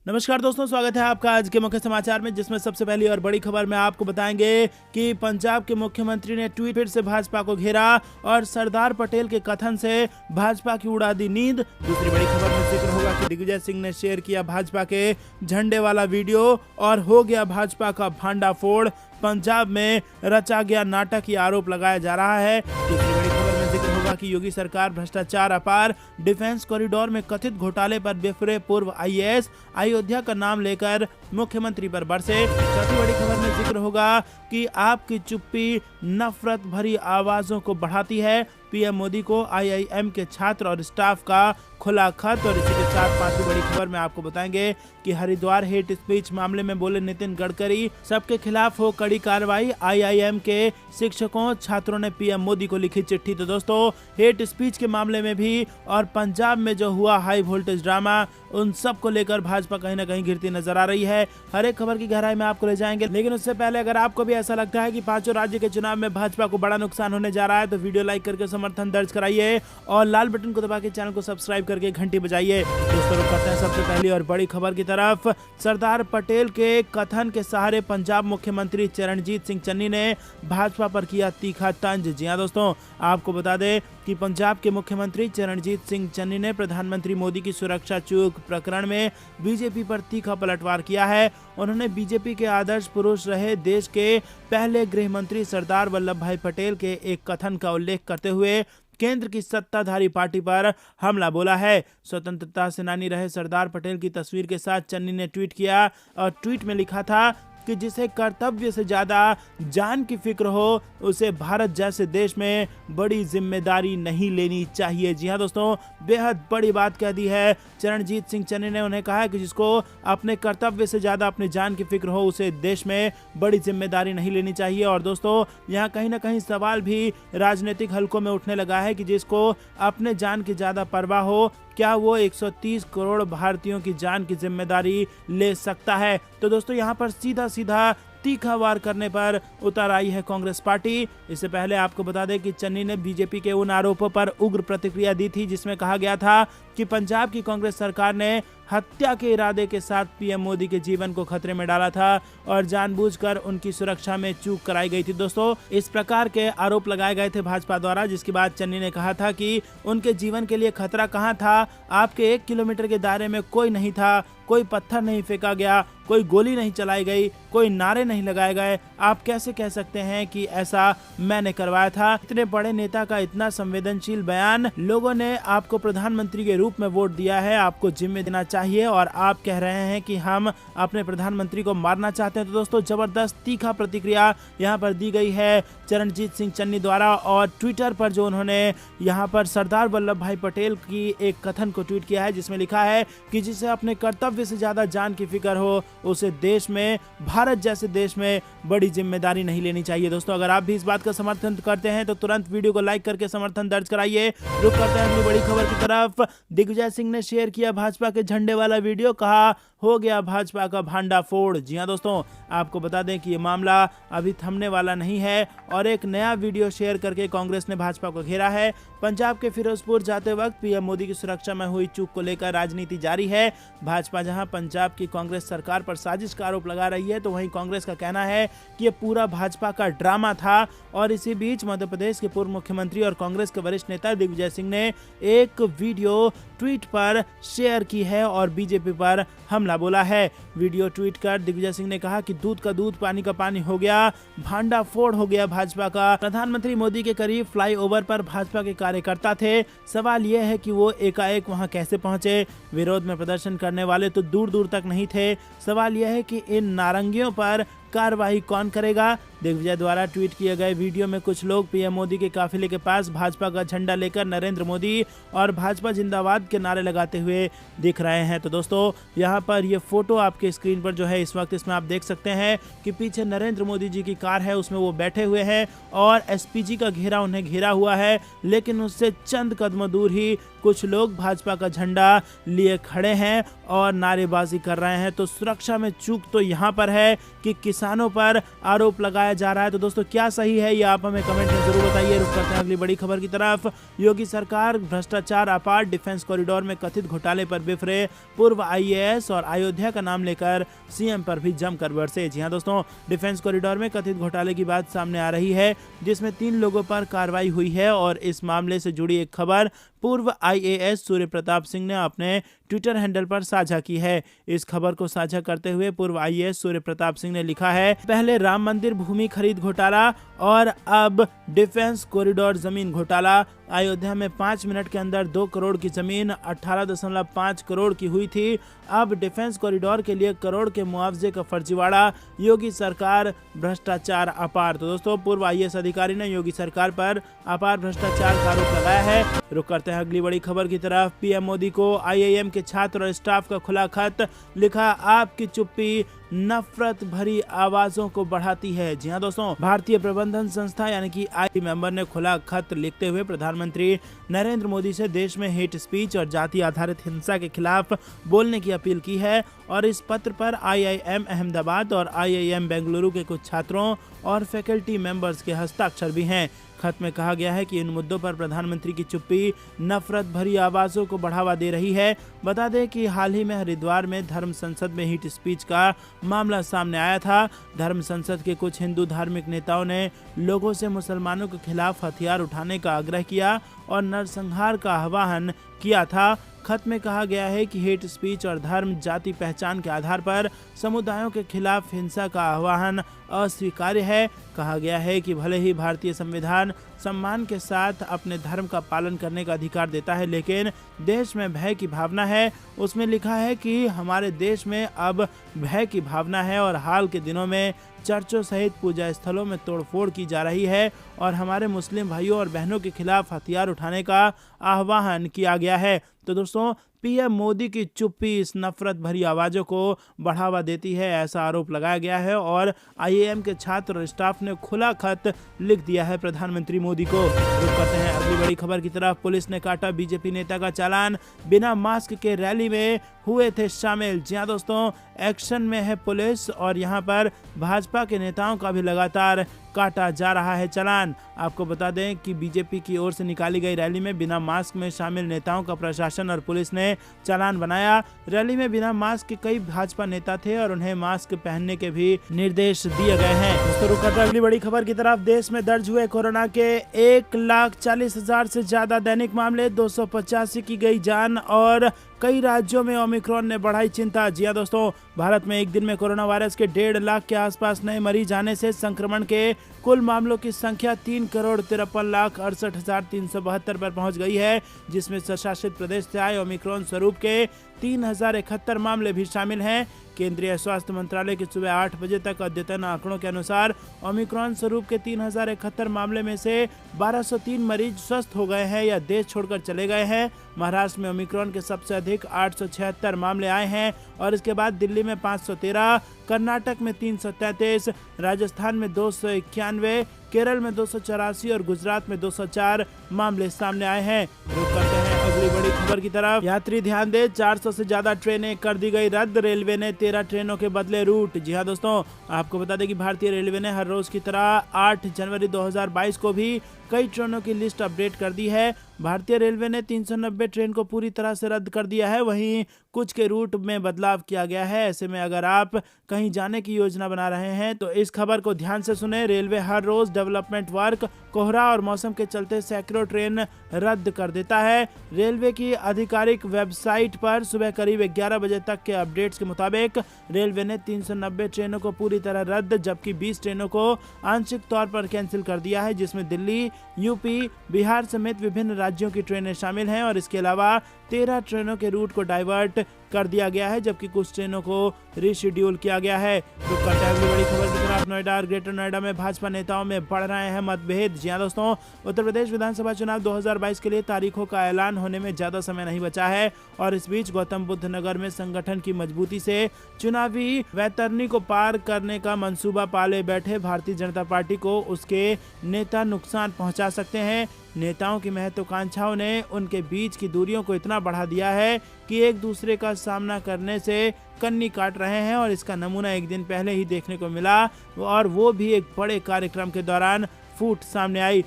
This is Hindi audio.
नमस्कार दोस्तों, स्वागत है आपका आज के मुख्य समाचार में, जिसमें सबसे पहली और बड़ी खबर में आपको बताएंगे कि पंजाब के मुख्यमंत्री ने ट्वीट फिर से भाजपा को घेरा और सरदार पटेल के कथन से भाजपा की उड़ा दी नींद। दूसरी बड़ी खबर में जिक्र होगा कि दिग्विजय सिंह ने शेयर किया भाजपा के झंडे वाला वीडियो और हो गया भाजपा का भांडाफोड़। पंजाब में रचा गया नाटक, ये आरोप लगाया जा रहा है। तीसरी बड़ी खबर में जिक्र होगा कि योगी सरकार भ्रष्टाचार अपार, डिफेंस कॉरिडोर में कथित घोटाले पर बिफरे पूर्व आईएएस अयोध्या का नाम लेकर मुख्यमंत्री पर बरसे। चौथी बड़ी खबर में जिक्र होगा कि आपकी चुप्पी नफरत भरी आवाजों को बढ़ाती है, पीएम मोदी को आईआईएम के छात्र और स्टाफ का खुला खत। और इसी के साथ पांचवी बड़ी खबर में आपको बताएंगे कि हरिद्वार हेट स्पीच मामले में बोले नितिन गडकरी, सबके खिलाफ हो कड़ी कार्रवाई। आईआईएम के शिक्षकों छात्रों ने पीएम मोदी को लिखी चिट्ठी। तो दोस्तों, हेट स्पीच के मामले में भी और पंजाब में जो हुआ हाई वोल्टेज ड्रामा, उन सब को लेकर भाजपा कहीं ना कहीं गिरती नजर आ रही है। हर एक खबर की गहराई में आपको ले जाएंगे, लेकिन उससे पहले अगर आपको भी ऐसा लगता है कि पांचों राज्य के चुनाव में भाजपा को बड़ा नुकसान होने जा रहा है, तो वीडियो लाइक करके समर्थन दर्ज कराइए और लाल बटन को दबा के चैनल को सब्सक्राइब करके घंटी बजाइए। दोस्तों, रुक करते हैं सबसे पहली और बड़ी खबर की तरफ। सरदार पटेल के कथन के सहारे पंजाब मुख्यमंत्री चरणजीत सिंह चन्नी ने भाजपा पर किया तीखा तंज। जी हां दोस्तों, आपको बता दें कि पंजाब के मुख्यमंत्री चरणजीत सिंह चन्नी ने प्रधानमंत्री मोदी की सुरक्षा चूक प्रकरण में बीजेपी पर तीखा पलटवार किया है। उन्होंने बीजेपी के आदर्श पुरुष रहे देश के पहले गृह मंत्री सरदार वल्लभ भाई पटेल के एक कथन का उल्लेख करते हुए केंद्र की सत्ताधारी पार्टी पर हमला बोला है। स्वतंत्रता सेनानी रहे सरदार पटेल की तस्वीर के साथ चन्नी ने ट्वीट किया और ट्वीट में लिखा था कि जिसे कर्तव्य से ज्यादा जान की फिक्र हो, उसे भारत जैसे देश में बड़ी जिम्मेदारी नहीं लेनी चाहिए। जी हां दोस्तों, बेहद बड़ी बात कह दी है चरणजीत सिंह चन्नी ने। उन्हें कहा है कि जिसको अपने कर्तव्य से ज्यादा अपनी जान की फिक्र हो, उसे देश में बड़ी जिम्मेदारी नहीं लेनी चाहिए। और दोस्तों, यहाँ कहीं ना कहीं सवाल भी राजनीतिक हलकों में उठने लगा है कि जिसको अपने जान की ज्यादा परवाह हो, क्या वो 130 करोड़ भारतीयों की जान की जिम्मेदारी ले सकता है? तो दोस्तों, यहाँ पर सीधा सीधा तीखा वार करने पर उतर आई है कांग्रेस पार्टी। इससे पहले आपको बता दें कि चन्नी ने बीजेपी के उन आरोपों पर उग्र प्रतिक्रिया दी थी जिसमें कहा गया था कि पंजाब की कांग्रेस सरकार ने हत्या के इरादे के साथ पीएम मोदी के जीवन को खतरे में डाला था और जानबूझकर उनकी सुरक्षा में चूक कराई गई थी। दोस्तों, इस प्रकार के आरोप लगाए गए थे भाजपा द्वारा, जिसके बाद चन्नी ने कहा था कि उनके जीवन के लिए खतरा कहां था, आपके 1 किलोमीटर के दायरे में कोई नहीं था, कोई पत्थर नहीं फेंका गया, कोई गोली नहीं चलाई गई, कोई नारे नहीं लगाए गए। आप कैसे कह सकते हैं कि ऐसा मैंने करवाया था? इतने बड़े नेता का इतना संवेदनशील बयान, लोगों ने आपको प्रधानमंत्री के रूप में वोट दिया है, आपको जिम्मे देना चाहिए और आप कह रहे हैं कि हम अपने प्रधानमंत्री को मारना चाहते हैं। तो दोस्तों, जबरदस्त तीखा प्रतिक्रिया यहाँ पर दी गई है चरणजीत सिंह चन्नी द्वारा। और ट्विटर पर जो उन्होंने यहाँ पर सरदार वल्लभ भाई पटेल की एक कथन को ट्वीट किया है, जिसमें लिखा है कि जिसे अपने कर्तव्य से ज्यादा जान की फिक्र हो, उसे देश में, भारत जैसे देश में बड़ी जिम्मेदारी नहीं लेनी चाहिए। दोस्तों, अगर आप भी इस बात का समर्थन करते हैं तो तुरंत वीडियो को लाइक करके समर्थन दर्ज कराइए। रुक करते हैं अगली बड़ी खबर की तरफ। दिग्विजय सिंह ने शेयर किया भाजपा के झंडे वाला वीडियो, कहा हो गया भाजपा का भांडाफोड़। जी हां दोस्तों, आपको बता दें कि ये मामला अभी थमने वाला नहीं है और एक नया वीडियो शेयर करके कांग्रेस ने भाजपा को घेरा है। पंजाब के फिरोजपुर जाते वक्त पीएम मोदी की सुरक्षा में हुई चूक को लेकर राजनीति जारी है। भाजपा जहां पंजाब की कांग्रेस सरकार पर साजिश का आरोप लगा रही है, तो वहीं कांग्रेस का कहना है कि ये पूरा भाजपा का ड्रामा था। और इसी बीच मध्य प्रदेश के पूर्व मुख्यमंत्री और कांग्रेस के वरिष्ठ नेता दिग्विजय सिंह ने एक वीडियो ट्वीट पर शेयर की है और बीजेपी पर हमला बोला है। वीडियो ट्वीट कर दिग्विजय सिंह ने कहा कि दूध का दूध पानी का पानी हो गया, भांडाफोड़ हो गया भाजपा का। प्रधानमंत्री मोदी के करीब फ्लाईओवर पर भाजपा के कार्यकर्ता थे, सवाल यह है कि वो एकाएक वहां कैसे पहुंचे? विरोध में प्रदर्शन करने वाले तो दूर दूर तक नहीं थे। सवाल यह है कि इन नारंगियों पर कार्रवाई कौन करेगा? दिग्विजय द्वारा ट्वीट किए गए वीडियो में कुछ लोग पीएम मोदी के काफिले के पास भाजपा का झंडा लेकर नरेंद्र मोदी और भाजपा जिंदाबाद के नारे लगाते हुए दिख रहे हैं। तो दोस्तों, यहाँ पर ये फोटो आपके स्क्रीन पर जो है इस वक्त, इसमें आप देख सकते हैं कि पीछे नरेंद्र मोदी जी की कार है, उसमें वो बैठे हुए हैं और एसपीजी का घेरा उन्हें घेरा हुआ है, लेकिन उससे चंद कदमों दूर ही कुछ लोग भाजपा का झंडा लिए खड़े हैं और नारेबाजी कर रहे हैं। तो सुरक्षा में चूक तो यहाँ पर है कि किसानों पर आरोप लगाया जा रहा है। तो दोस्तों क्या सही है ये आप हमें कमेंट में जरूर बताइए। रुक करते हैं अगली बड़ी खबर की तरफ। योगी सरकार भ्रष्टाचार अपार, डिफेंस कॉरिडोर में कथित घोटाले पर बिफरे पूर्व IAS और अयोध्या का नाम लेकर CM पर भी जमकर बरसे। जी हाँ दोस्तों, डिफेंस कॉरिडोर में कथित घोटाले की बात सामने आ रही है, जिसमें 3 लोगों पर कार्रवाई हुई है और इस मामले से जुड़ी एक खबर पूर्व IAS सूर्य प्रताप सिंह ने अपने ट्विटर हैंडल पर साझा की है। इस खबर को साझा करते हुए पूर्व IAS सूर्य प्रताप सिंह ने लिखा है, पहले राम मंदिर भूमि खरीद घोटाला और अब डिफेंस कॉरिडोर जमीन घोटाला। अयोध्या में 5 मिनट के अंदर 2 करोड़ की जमीन 18.5 करोड़ की हुई थी। अब डिफेंस कॉरिडोर के लिए करोड़ के मुआवजे का फर्जीवाड़ा, योगी सरकार भ्रष्टाचार अपार। तो दोस्तों पूर्व IAS अधिकारी ने योगी सरकार पर अपार भ्रष्टाचार का आरोप लगाया है। रुक करते हैं अगली बड़ी खबर की तरफ। PM मोदी को IIM के छात्र और स्टाफ का खुला खत, लिखा आपकी चुप्पी नफरत भरी आवाजों को बढ़ाती है। जी हाँ दोस्तों, भारतीय प्रबंधन संस्था यानी कि आई मेंबर ने खुला खत लिखते हुए प्रधानमंत्री नरेंद्र मोदी से देश में हेट स्पीच और जाति आधारित हिंसा के खिलाफ बोलने की अपील की है। और इस पत्र पर IIM अहमदाबाद और IIM बेंगलुरु के कुछ छात्रों और फैकल्टी मेंबर्स के हस्ताक्षर भी हैं। खत में कहा गया है कि इन मुद्दों पर प्रधानमंत्री की चुप्पी नफरत भरी आवाजों को बढ़ावा दे रही है। बता दें कि हाल ही में हरिद्वार में धर्म संसद में हेट स्पीच का मामला सामने आया था। धर्म संसद के कुछ हिंदू धार्मिक नेताओं ने लोगों से मुसलमानों के खिलाफ हथियार उठाने का आग्रह किया और नरसंहार का आह्वान किया था। खत में कहा गया है कि हेट स्पीच और धर्म जाति पहचान के आधार पर समुदायों के खिलाफ हिंसा का आह्वान अस्वीकार्य है। कहा गया है कि भले ही भारतीय संविधान सम्मान के साथ अपने धर्म का पालन करने का अधिकार देता है, लेकिन देश में भय की भावना है। उसमें लिखा है कि हमारे देश में अब भय की भावना है और हाल के दिनों में चर्चों सहित पूजा स्थलों में तोड़फोड़ की जा रही है और हमारे मुस्लिम भाइयों और बहनों के खिलाफ हथियार उठाने का आह्वान किया गया है। तो दोस्तों PM मोदी की चुप्पी इस नफरत भरी आवाजों को बढ़ावा देती है, ऐसा आरोप लगाया गया है और IIM के छात्र और स्टाफ ने खुला खत लिख दिया है प्रधानमंत्री मोदी को। रुक करते हैं अगली बड़ी खबर की तरफ। पुलिस ने काटा BJP नेता का चालान, बिना मास्क के रैली में हुए थे शामिल। जी हाँ दोस्तों, एक्शन में है पुलिस और यहाँ पर भाजपा के नेताओं का भी लगातार काटा जा रहा है चालान। आपको बता दें कि BJP की ओर से निकाली गई रैली में बिना मास्क में शामिल नेताओं का प्रशासन और पुलिस ने चालान बनाया। रैली में बिना मास्क के कई भाजपा नेता थे और उन्हें मास्क पहनने के भी निर्देश दिए गए हैं। दोस्तों रुक करते हैं अगली बड़ी खबर की तरफ। देश में दर्ज हुए कोरोना के 1,40,000 से ज्यादा दैनिक मामले, 285 की गई जान और कई राज्यों में ओमिक्रॉन ने बढ़ाई चिंता। जी हां दोस्तों, भारत में एक दिन में कोरोना वायरस के 1.5 लाख के आसपास नए मरीज आने से संक्रमण के कुल मामलों की संख्या 3,53,68,372 पर पहुंच गई है, जिसमें स्वशासित प्रदेश से आए ओमिक्रॉन स्वरूप के 3,071 मामले भी शामिल हैं। केंद्रीय स्वास्थ्य मंत्रालय के सुबह 8 बजे तक अद्यतन आंकड़ों के अनुसार ओमिक्रॉन स्वरूप के 3,071 मामले में से 1,203 मरीज स्वस्थ हो गए हैं या देश छोड़कर चले गए हैं। महाराष्ट्र में ओमिक्रॉन के सबसे अधिक 876 मामले आए हैं और इसके बाद दिल्ली में 513, कर्नाटक में 333, राजस्थान में 291, केरल में 284 और गुजरात में 204 मामले सामने आए हैं। रुक करते हैं अगली बड़ी खबर की तरफ। यात्री ध्यान दें, 400 से ज्यादा ट्रेनें कर दी गई रद्द, रेलवे ने 13 ट्रेनों के बदले रूट। जी हाँ दोस्तों, आपको बता दें कि भारतीय रेलवे ने हर रोज की तरह 8 जनवरी 2022 को भी कई ट्रेनों की लिस्ट अपडेट कर दी है। भारतीय रेलवे ने 390 ट्रेन को पूरी तरह से रद्द कर दिया है, वहीं कुछ के रूट में बदलाव किया गया है। ऐसे में अगर आप कहीं जाने की योजना बना रहे हैं तो इस खबर को ध्यान से सुने। रेलवे हर रोज डेवलपमेंट वर्क, कोहरा और मौसम के चलते सैकड़ों ट्रेन रद्द कर देता है। रेलवे की आधिकारिक वेबसाइट पर सुबह करीब 11 बजे तक के अपडेट्स के मुताबिक रेलवे ने 390 ट्रेनों को पूरी तरह रद्द, जबकि 20 ट्रेनों को आंशिक तौर पर कैंसिल कर दिया है, जिसमें दिल्ली, यूपी, बिहार समेत विभिन्न राज्यों की ट्रेनें शामिल हैं और इसके अलावा 13 ट्रेनों के रूट को डाइवर्ट कर दिया गया है, जबकि कुछ ट्रेनों को रिशेड्यूल किया गया है। तो करते हैं अगली बड़ी खबर की तरफ। नोएडा और ग्रेटर नोएडा में भाजपा नेताओं में बढ़ रहे हैं मतभेद। जी हां दोस्तों, उत्तर प्रदेश विधानसभा चुनाव 2022 के लिए तारीखों का ऐलान होने में ज्यादा समय नहीं बचा है और इस बीच गौतम बुद्ध नगर में संगठन की मजबूती से चुनावी वैतरणी को पार करने का मंसूबा पाले बैठे भारतीय जनता पार्टी को उसके नेता नुकसान पहुंचा सकते हैं। नेताओं की महत्वाकांक्षाओं ने उनके बीच की दूरियों को इतना बढ़ा दिया है कि एक दूसरे का सामना करने से कन्नी काट रहे हैं और इसका नमूना एक दिन पहले ही देखने को मिला और वो भी एक बड़े कार्यक्रम के दौरान फूट सामने आई।